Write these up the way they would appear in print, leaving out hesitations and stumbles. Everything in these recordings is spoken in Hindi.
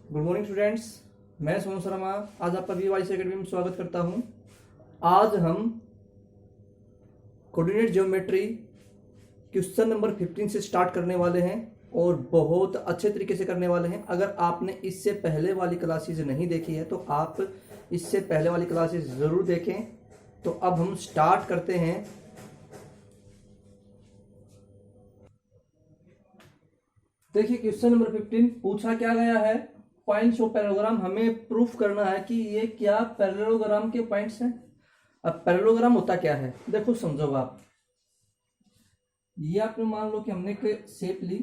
Good morning students. मैं सोनू शर्मा आज आपका वीवाईसी एकेडमी में स्वागत करता हूं। आज हम कोऑर्डिनेट ज्योमेट्री क्वेश्चन नंबर 15 से स्टार्ट करने वाले हैं और बहुत अच्छे तरीके से करने वाले हैं। अगर आपने इससे पहले वाली क्लासेस नहीं देखी है तो आप इससे पहले वाली क्लासेस ज़रूर देखें। तो अब हम स्टार्ट करते हैं। देखिए क्वेश्चन नंबर 15 पूछा क्या गया है, पॉइंट्स ऑफ पैरेललोग्राम। हमें प्रूफ करना है कि ये क्या पैरेललोग्राम के पॉइंट्स हैं। अब पैरेललोग्राम होता क्या है, देखो समझो आप। ये आपने मान लो कि हमने एक शेप ली,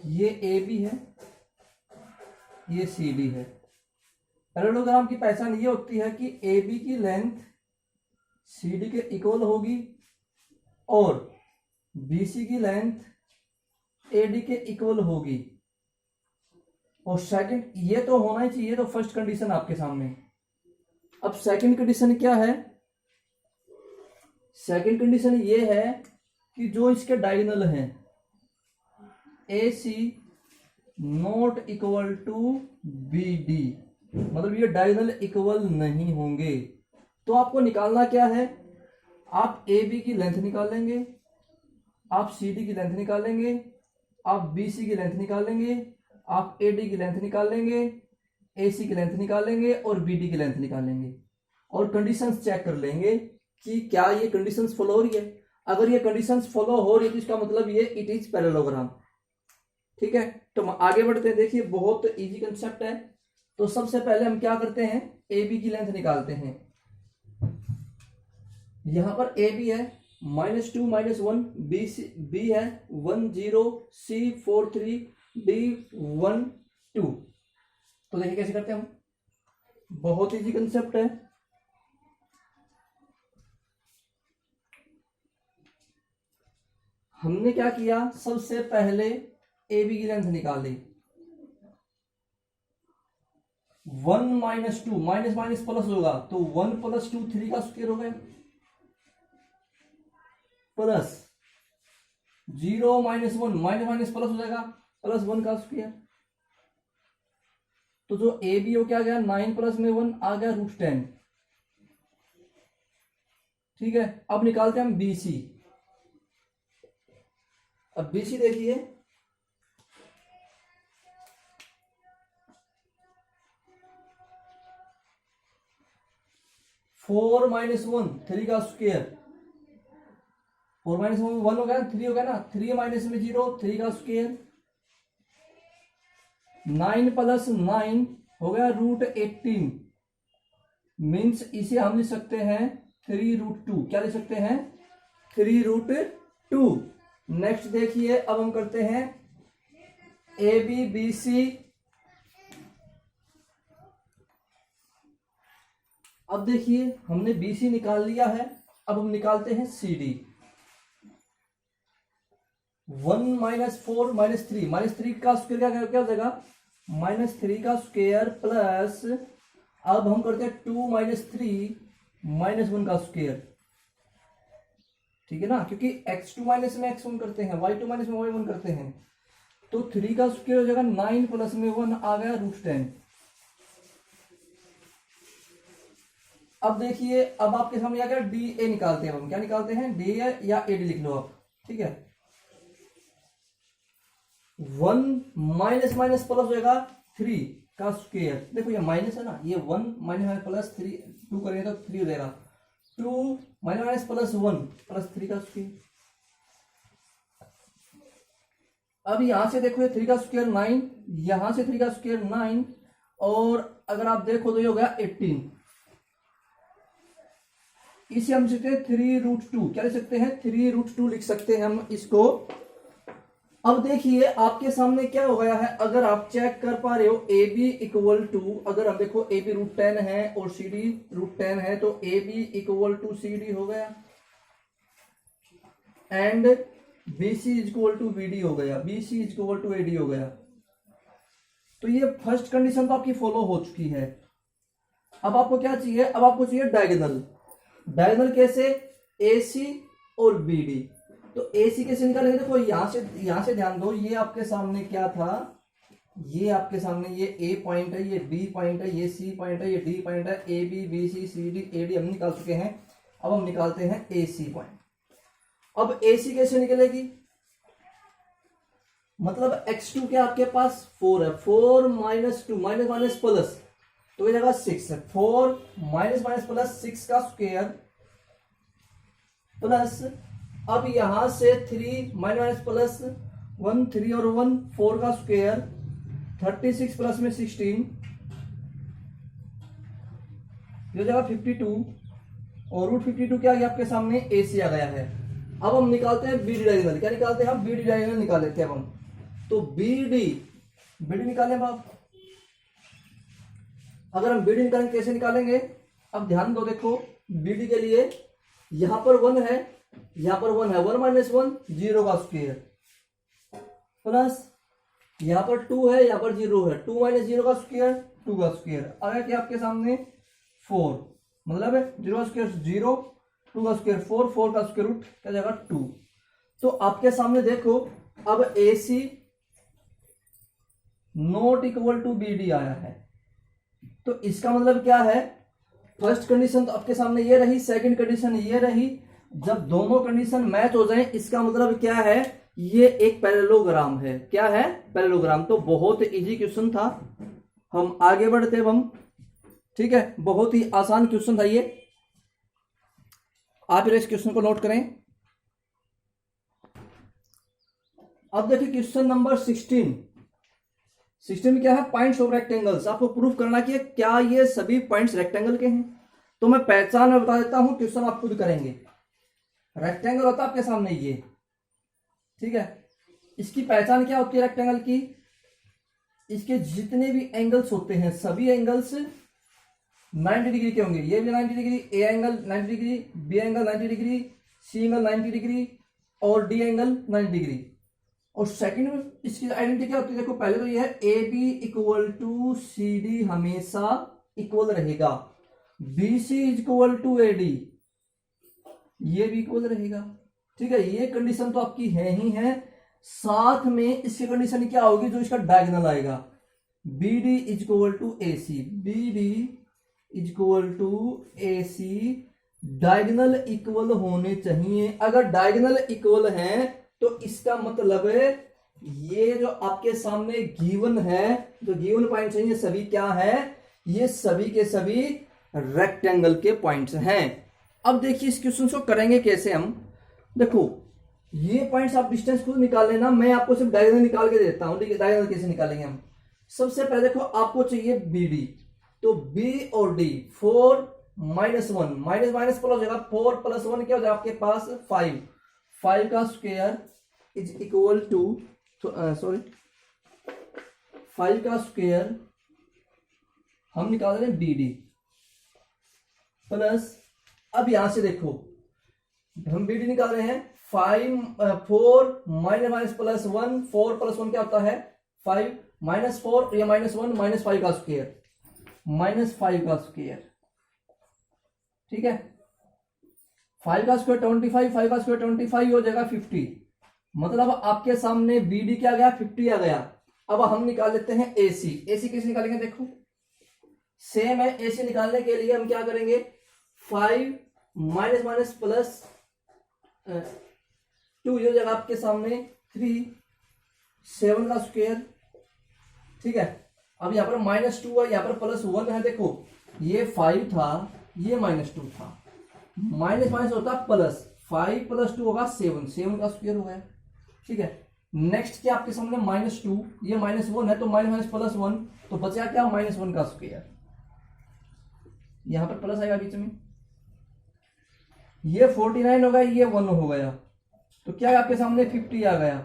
ये ए बी है, ये सी डी है। पैरेललोग्राम की पहचान ये होती है कि ए बी की लेंथ सी डी के इक्वल होगी और बी सी की लेंथ ए डी के इक्वल होगी। और सेकंड ये तो होना ही चाहिए, तो फर्स्ट कंडीशन आपके सामने। अब सेकंड कंडीशन क्या है? सेकंड कंडीशन ये है कि जो इसके डायगोनल हैं A C not equal to B D, मतलब ये डायगोनल इक्वल नहीं होंगे। तो आपको निकालना क्या है? आप ए बी की लेंथ निकालेंगे, आप सी डी की लेंथ निकालेंगे, आप बी सी की लेंथ निकालेंगे, आप ए डी की लेंथ निकालेंगे, ए सी की लेंथ निकालेंगे और बी डी की लेंथ निकालेंगे और कंडीशंस चेक कर लेंगे कि क्या ये कंडीशंस फॉलो हो रही है। अगर ये कंडीशंस फॉलो हो रही है तो इसका मतलब ये इट इज पैरेललोग्राम। ठीक है, तो हम आगे बढ़ते हैं। देखिए बहुत इजी कंसेप्ट है। तो सबसे पहले हम क्या करते हैं, ए बी की लेंथ निकालते हैं। यहां पर ए बी है -2 -1, बी है 1 0, सी 4 3, डी 1 2। तो देखिए कैसे करते हैं हम, बहुत इजी कंसेप्ट है। हमने क्या किया, सबसे पहले ए बी की लेंथ निकाली। 1 -2 माइनस माइनस प्लस होगा तो 1 + 2 3 का स्क्वायर हो गया, प्लस 0 -1 माइनस माइनस प्लस हो जाएगा +1 का स्क्वायर। तो जो ए बी हो क्या गया, 9 + 1 आ गया √10। ठीक है, अब निकालते हैं हम बी सी। अब बी सी देखिए, फोर -1 3 का स्क्वायर, 4 - 1 हो गया, 3 हो गया ना, 3 - 0 3 का स्क्वायर, 9 + 9 हो गया √18। मीन्स इसे हम लिख सकते हैं 3√2। क्या लिख सकते हैं, 3√2। नेक्स्ट देखिए, अब हम करते हैं ए बी बी सी। अब देखिए हमने बी सी निकाल लिया है, अब हम निकालते हैं सी डी। 1 - 4 - 3 -3 का स्क्वायर क्या हो जाएगा, -3 का स्क्वायर प्लस, अब हम करते हैं 2 - 3 -1 का स्क्वायर। ठीक है ना, क्योंकि x2 माइनस में x1 करते हैं, y2 माइनस में y1 करते हैं। तो 3 का स्क्वायर हो जाएगा 9 + 1 आ गया √10। अब देखिए, अब आपके सामने आ गया डी ए। निकालते हैं हम, क्या निकालते हैं, डी ए या ए डी लिख लो आप। ठीक है, 1 माइनस माइनस प्लस हो जाएगा 3 का स्क्वायर। देखो ये माइनस है ना, ये 1 माइनस प्लस 3 2 करेंगे तो 3 हो जाएगा, 2 माइनस प्लस 1 + 3 का स्क्वायर। अब यहां से देखो ये 3 का स्क्वायर 9, यहां से 3 का स्क्वायर 9, और अगर आप देखो तो ये हो गया 18। इसे हम लिखते हैं 3√2। क्या लिख सकते हैं, 3√2 लिख सकते हैं हम इसको। अब देखिए आपके सामने क्या हो गया है, अगर आप चेक कर पा रहे हो ए बी इक्वल टू, अगर हम देखो ए बी √10 है और सी डी √10 है, तो A B equal to C D हो गया and B C equal to B D हो गया, B C equal to A D हो गया। तो ये फर्स्ट कंडीशन तो आपकी फॉलो हो चुकी है। अब आपको क्या चाहिए, अब आपको चाहिए डायगोनल। डायगोनल कैसे, ए सी और बी डी। तो ए सी कैसे निकालेंगे? देखो यहां से ध्यान दो, ये आपके सामने क्या था, ये आपके सामने ये ए पॉइंट है, ये बी पॉइंट है, ये सी पॉइंट है, ये डी पॉइंट है, A B C C D A D हम निकाल चुके हैं। अब हम निकालते हैं ए सी पॉइंट। अब ए सी कैसे निकलेगी? मतलब x2 क्या आपके पास 4 है, 4 माइनस 2 माइनस माइनस प्लस, तो ये जगह 6 है, 4 माइनस माइनस प्लस 6 का स्क्वायर प्लस, अब यहां से 3 माइनस माइनस प्लस 1 3 और 1 4 का स्क्वायर, 36 प्लस में 16, ये जगह 52 और रूट 52 क्या आ गया आपके सामने? ए सी आ गया है। अब हम निकालते हैं बी डी डायगोनल। क्या निकालते हैं हम? बी डी डायगोनल निकाल लेते हैं अब हम। तो बी डी निकालें आप। अगर हम बी डी निकालेंगे कैसे निकालेंगे? अब ध्यान दो, देखो बी डी के लिए यहां पर 1 है, यहां पर 1 है, 1 माइनस 1 0 का स्क्वायर प्लस यहां पर 2 है, यहां पर 0 है, 2 माइनस 0 का स्क्वायर 2 का स्क्वायर आ गया क्या आपके सामने? 4, मतलब 0 का स्क्वायर 0, 2 का स्क्वायर 4, 4 का स्क्वायर रूट क्या जाएगा 2। तो आपके सामने देखो अब A C not equal to B D आया है। तो इसका मतलब क्या है? फर्स्ट कंडीशन तो आपके सामने ये रही, सेकंड कंडीशन ये रही। जब दोनों कंडीशन मैच हो जाए इसका मतलब क्या है? ये एक पैरेललोग्राम है। क्या है? पैरेललोग्राम। तो बहुत इजी क्वेश्चन था, हम आगे बढ़ते अब हम। ठीक है, बहुत ही आसान क्वेश्चन था ये, आप इस क्वेश्चन को नोट करें। अब देखिए क्वेश्चन नंबर 16 में क्या है? Points of rectangles. आपको प्रूफ करना कि क्या ये सभी पॉइंट्स रेक्टेंगल के हैं। तो मैं पहचान में बता देता हूं, क्वेश्चन आप खुद करेंगे। रेक्टेंगल होता है आपके सामने ये, ठीक है। इसकी पहचान क्या होती है रेक्टेंगल की? इसके जितने भी एंगल्स होते हैं सभी एंगल्स 90 डिग्री के होंगे। ये भी 90 degree, A angle 90 degree, B angle 90 degree, C angle 90 degree और डी एंगल 90 डिग्री। और सेकंड इसकी आइडेंटिटी क्या होती है? देखो पहले तो ये है A B equal to C D हमेशा इक्वल रहेगा, B C equal to A D ये भी इक्वल रहेगा। ठीक है, ये कंडीशन तो आपकी है ही है। साथ में इसकी कंडीशन क्या होगी? जो इसका डायगोनल आएगा, B D equal to A C, B D equal to A C diagonal equal होने चाहिए। अगर डायगोनल इक्वल है तो इसका मतलब है ये जो आपके सामने गिवन है, जो गिवन पॉइंट्स हैं ये सभी क्या है? ये सभी के सभी रेक्टेंगल के पॉइंट्स हैं। अब देखिए इस क्वेश्चन को करेंगे कैसे हम। देखो ये पॉइंट्स आप डिस्टेंस खुद निकाल लेना, मैं आपको सिर्फ डायगोनल निकाल के देता हूं। देखिए डायगोनल कैसे निकालेंगे हम। सबसे पहले देखो आपको चाहिए बी डी, तो बी और D 4 minus 1 minus minus plus हो जाएगा, 4 प्लस 1 क्या हो जाएगा आपके पास 5, 5 का स्क्वायर इज इक्वल टू 5 का स्क्वायर हम निकाल रहे हैं बी डी प्लस, अब यहां से देखो हम बी डी निकाल रहे हैं 4 माइनस माइनस प्लस 1, 4 प्लस 1 क्या होता है 5, माइनस 4 या माइनस 1 माइनस 5 का स्क्वायर, माइनस 5 का स्क्वायर। ठीक है, 5 का स्क्वायर 25, 5 का स्क्वायर 25 हो जाएगा 50। मतलब आपके सामने बी डी क्या गया 50 आ गया। अब हम निकाल लेते हैं ए सी। ए सी कैसे निकालेंगे? देखो सेम है, ए सी निकालने के लिए हम क्या करेंगे 5 माइनस माइनस प्लस 2 हो जाएगा आपके सामने 3, 7 का स्क्वायर। ठीक है, अब यहां पर माइनस 2 है, यहां पर प्लस 1 है। देखो ये 5 था, ये माइनस 2 था, माइनस माइनस होता है प्लस, 5 प्लस 2 होगा 7, 7 का स्क्वायर हो गया। ठीक है, नेक्स्ट क्या आपके सामने माइनस 2, ये माइनस 1 है तो माइनस माइनस प्लस 1, तो बचा क्या माइनस 1 का स्क्वायर, यहां पर प्लस आएगा बीच में, ये 49 हो गया, ये 1 हो गया, तो क्या है आपके सामने 50 आ गया।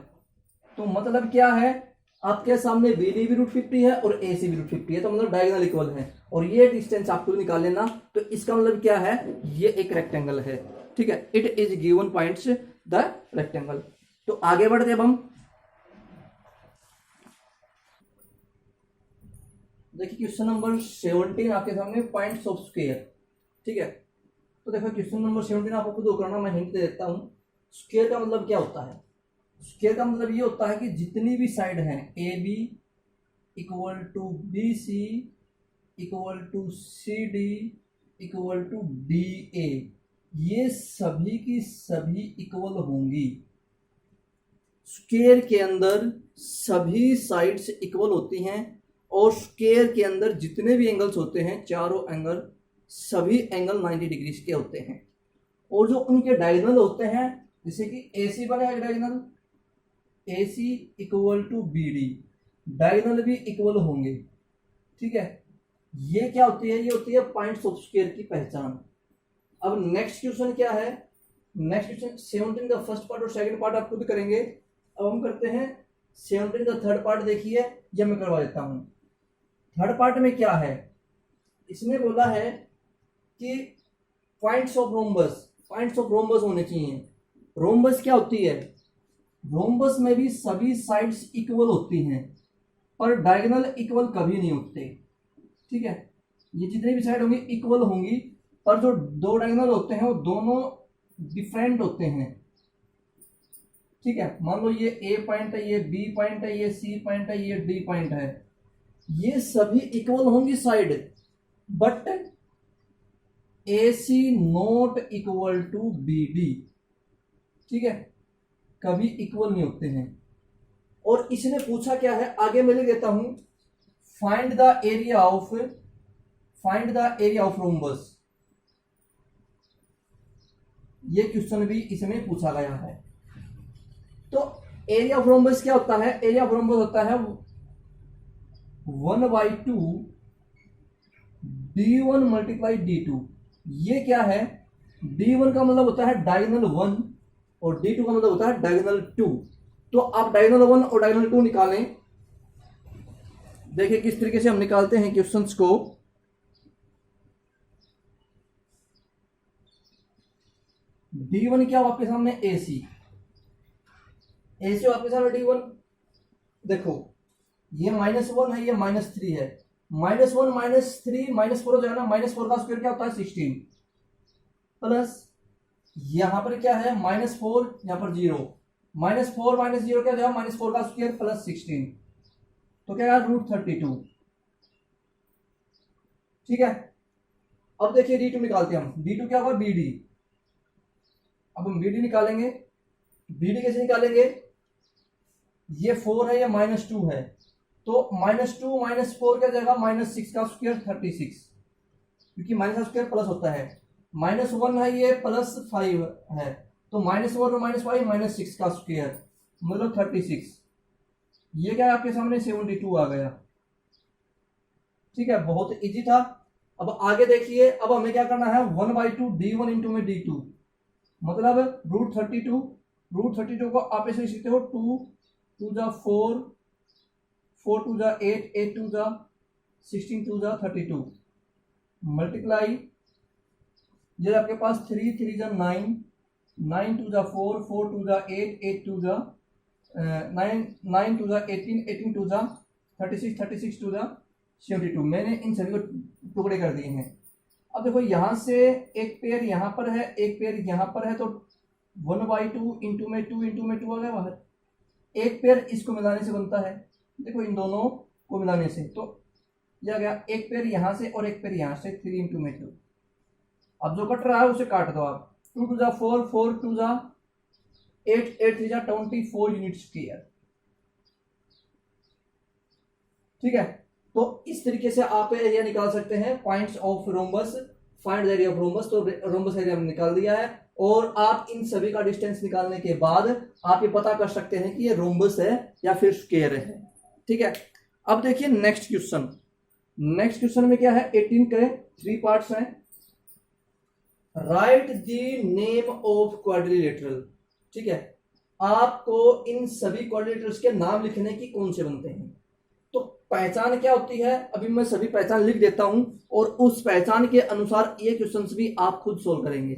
तो मतलब क्या है आपके सामने बी डी भी √50 है और ए सी भी √50 है, तो मतलब डायगोनल इक्वल है। और ये डिस्टेंस आपको निकाल लेना, तो इसका मतलब क्या है ये एक रेक्टेंगल है। ठीक है, it is given points the rectangle. तो आगे बढ़ते अब हम देखिए क्वेश्चन नंबर 17 आपके सामने पॉइंट्स ऑफ स्क्वायर। ठीक है, तो देखो क्वेश्चन नंबर 17 आपको खुद करना, मैं हिंट दे देता हूं। स्क्वायर का मतलब क्या होता है? स्क्वायर का मतलब ये होता है कि जितनी भी साइड हैं A B equal to B C equal to C D equal to D A, ये सभी की सभी इक्वल होंगी। स्क्वायर के अंदर सभी साइड्स इक्वल होती हैं और स्क्वायर के अंदर जितने भी एंगल्स होते हैं, चारों एंगल, सभी एंगल 90 डिग्री के होते हैं। और जो उनके डायगोनल होते हैं, जैसे कि AC बनेगा diagonal, AC equal to BD, diagonal भी इक्वल होंगे। ठीक है, ये क्या होती है? ये होती है पॉइंट्स ऑफ स्क्वायर की पहचान। अब नेक्स्ट क्वेश्चन क्या है? नेक्स्ट क्वेश्चन 17 का फर्स्ट पार्ट और सेकंड पार्ट आप खुद करेंगे। अब हम करते हैं 17 का थर्ड पार्ट। देखिए, यह मैं करवा देता हूं। थर्ड पार्ट में क्या है? इसने बोला है कि पॉइंट्स ऑफ रोम्बस होने चाहिए। रोम्बस क्या होती है? रोम्बस में भी सभी साइड्स इक्वल होती हैं, पर डायगोनल इक्वल कभी नहीं होते। ठीक है, ये जितनी भी साइड होंगी इक्वल होंगी, पर जो दो डायगोनल होते हैं वो दोनों डिफरेंट होते हैं। ठीक है, मान लो ये A पॉइंट है, ये B पॉइंट है, ये C पॉइंट है, ये D पॉइंट है, ये सभी इक्वल होंगी side, but AC not equal to BD। ठीक है, कभी इक्वल नहीं होते हैं। और इसने पूछा क्या है, आगे मैं लिख देता हूं, find the area of rhombus. ये क्वेश्चन भी इसमें पूछा गया है। तो एरिया ऑफ रोम्बस क्या होता है? एरिया ऑफ रोम्बस होता है 1/2 D1 मल्टीप्लाई D2। ये क्या है? D1 का मतलब होता है डायगोनल 1 और D2 का मतलब होता है डायगोनल 2। तो आप डायगोनल 1 और डायगोनल 2 निकालें। देखिए किस तरीके से हम निकालते हैं क्वेश्चंस को। D1 क्या हो आपके सामने? AC हो आपके सामने D1। देखो, ये -1 है, ये -3 है। -1 -3 -4 हो जाएगा ना। -4 का स्क्वायर क्या होता है? 16 प्लस यहां पर क्या है? -4, यहां पर 0। -4 -0 क्या हो जाएगा? -4 का स्क्वायर प्लस 16, तो क्या है? √32। ठीक है, अब देखिए D2 निकालते हैं हम। D2 क्या होगा? BD। अब हम BD निकालेंगे। BD कैसे निकालेंगे? ये 4 है, ये -2 है, तो -2 -4 क्या जाएगा? -6 का स्क्वायर 36, क्योंकि माइनस का स्क्वायर प्लस होता है। -1 है, ये +5 है, तो -1 और -5 -6 का स्क्वायर मतलब 36। ये क्या है आपके सामने? 72 आ गया। ठीक है, बहुत इजी था। अब आगे देखिए, अब हमें क्या करना है? 1/2 D1 इंटू में D2, मतलब √32 को आप ऐसे लिख सकते हो 2 2 जा 4 4 2 जा 8 8 2 जा 16 2 जा 32 मल्टीप्लाई, ये आपके पास 3 3 जा 9 9 2 जा 4 4 2 जा 8 8 2 जा 9 9 2 जा 18 18 2 जा 36 36 2 जा 72। मैंने इन सभी को टुकड़े कर दिए हैं। अब देखो, यहां से एक पेयर यहां पर है, एक पेयर यहां पर है, तो 1/2 इंटू में 2 आ गया बाहर। एक पेयर इसको मिलाने से बनता है, देखो इन दोनों को मिलाने से, तो यह गया एक पेयर यहां से और एक पेयर यहां से, 3 इंटू में 2। अब जो कट रहा है उसे काट दो आप। 2 2 जा 4 4 2 जा 8 8 3 जा 24 यूनिट स्क्वायर। ठीक है, तो इस तरीके से आप एरिया निकाल सकते हैं, points of rhombus, find the area of rhombus. तो रोम्बस एरिया हमने निकाल दिया है, और आप इन सभी का डिस्टेंस निकालने के बाद आप ये पता कर सकते हैं कि ये रोम्बस है या फिर स्क्वायर है। ठीक है, अब देखिए नेक्स्ट क्वेश्चन। नेक्स्ट क्वेश्चन में क्या है? 18 के 3 पार्ट्स हैं। Right the name of quadrilateral. ठीक है, आपको इन सभी क्वाड्रिलेटरल्स के नाम लिखने की कौन से बनते हैं। तो पहचान क्या होती है, अभी मैं सभी पहचान लिख देता हूं, और उस पहचान के अनुसार ये क्वेश्चंस भी आप खुद सोल्व करेंगे।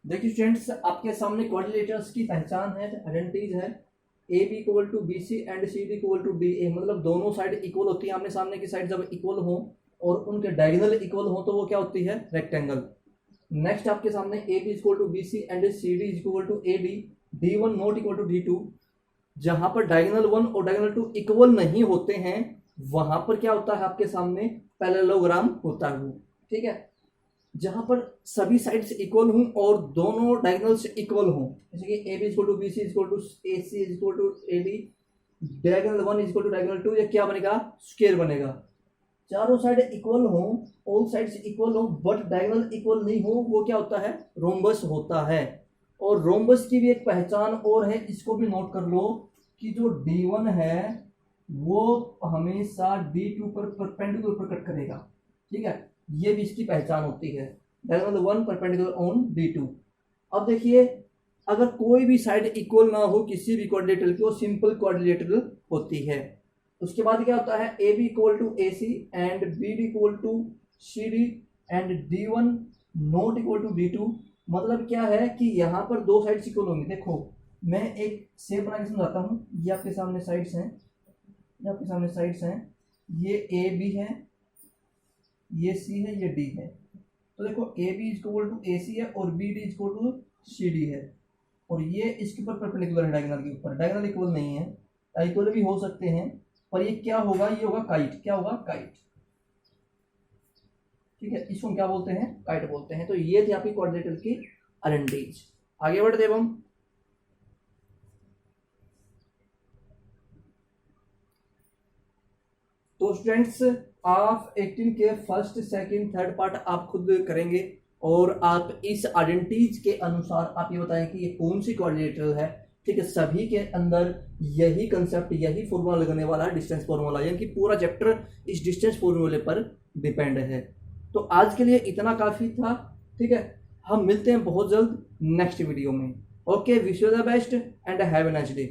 देखिए स्टूडेंट्स, आपके सामने क्वाड्रिलेटरल्स की पहचान है, आइडेंटिटीज है। A B equal to B C and C D equal to D A, मतलब दोनों साइड इक्वल होती है। आमने सामने की साइड जब इक्वल हो और उनके डायगोनल इक्वल हो तो वो क्या होती है? रेक्टेंगल। नेक्स्ट आपके सामने A B equal to B C and C D equal to A D, D one not equal to D two. जहां पर डायगोनल 1 और डायगोनल 2 इक्वल नहीं होते हैं वहां पर क्या होता है आपके सामने पैरेललोग्राम होता है वो, ठीक है। जहां पर सभी साइड्स इक्वल हों और दोनों डायगोनल्स इक्वल हों, जैसे कि A B equal to B C equal to A C equal to A D, diagonal 1 equal to diagonal 2, ये क्या बनेगा, स्क्वायर बनेगा। चारों साइड इक्वल हो, ऑल साइड्स इक्वल हो बट डायगोनल इक्वल नहीं हो, वो क्या होता है, रोम्बस होता है। और रोम्बस की भी एक पहचान और है, इसको भी नोट कर लो कि जो D1 है वो हमेशा D2 पर परपेंडिकुलर पर कट करेगा, ठीक है। ये भी इसकी पहचान होती है, डायगोनल 1 परपेंडिकुलर ऑन D2। अब देखिए अगर कोई भी साइड इक्वल ना हो किसी भी क्वाड्रिलेटरल की, वो सिंपल क्वाड्रिलेटरल होती है। उसके बाद क्या होता है, A B equal to A C and B D equal to C D and D1 not equal to D2। मतलब क्या है कि यहाँ पर दो साइड्स इक्वल होंगी। देखो मैं एक शेप बना के समझाता हूँ, ये आपके सामने साइड्स हैं, ये आपके सामने साइड्स हैं, ये ए बी है, ये सी है, ये डी है। तो देखो A B equal to A C है और B D equal to C D है, और ये इसके ऊपर परपेंडिकुलर है डायगोनल के ऊपर। डायगोनल इक्वल नहीं है, इक्वल भी हो सकते हैं, पर ये क्या होगा, ये होगा काइट। क्या होगा, काइट, ठीक है। इसको क्या बोलते हैं, काइट बोलते हैं। तो ये थी आपकी क्वाड्रिलेटरल की आइडेंटिटीज। आगे बढ़ते हैं हम। तो स्टूडेंट्स आप 18 के फर्स्ट सेकंड थर्ड पार्ट आप खुद करेंगे और आप इस आइडेंटिटीज के अनुसार आप ये बताएं कि ये कौन सी क्वाड्रिलेटरल है, ठीक है। सभी के अंदर यही कंसेप्ट, यही फॉर्मूला लगने वाला है, डिस्टेंस फॉर्मूला, यानी कि पूरा चैप्टर इस डिस्टेंस फॉर्मूले पर डिपेंड है। तो आज के लिए इतना काफी था, ठीक है। हम मिलते हैं बहुत जल्द नेक्स्ट वीडियो में। Okay, wish you the best and have a nice day.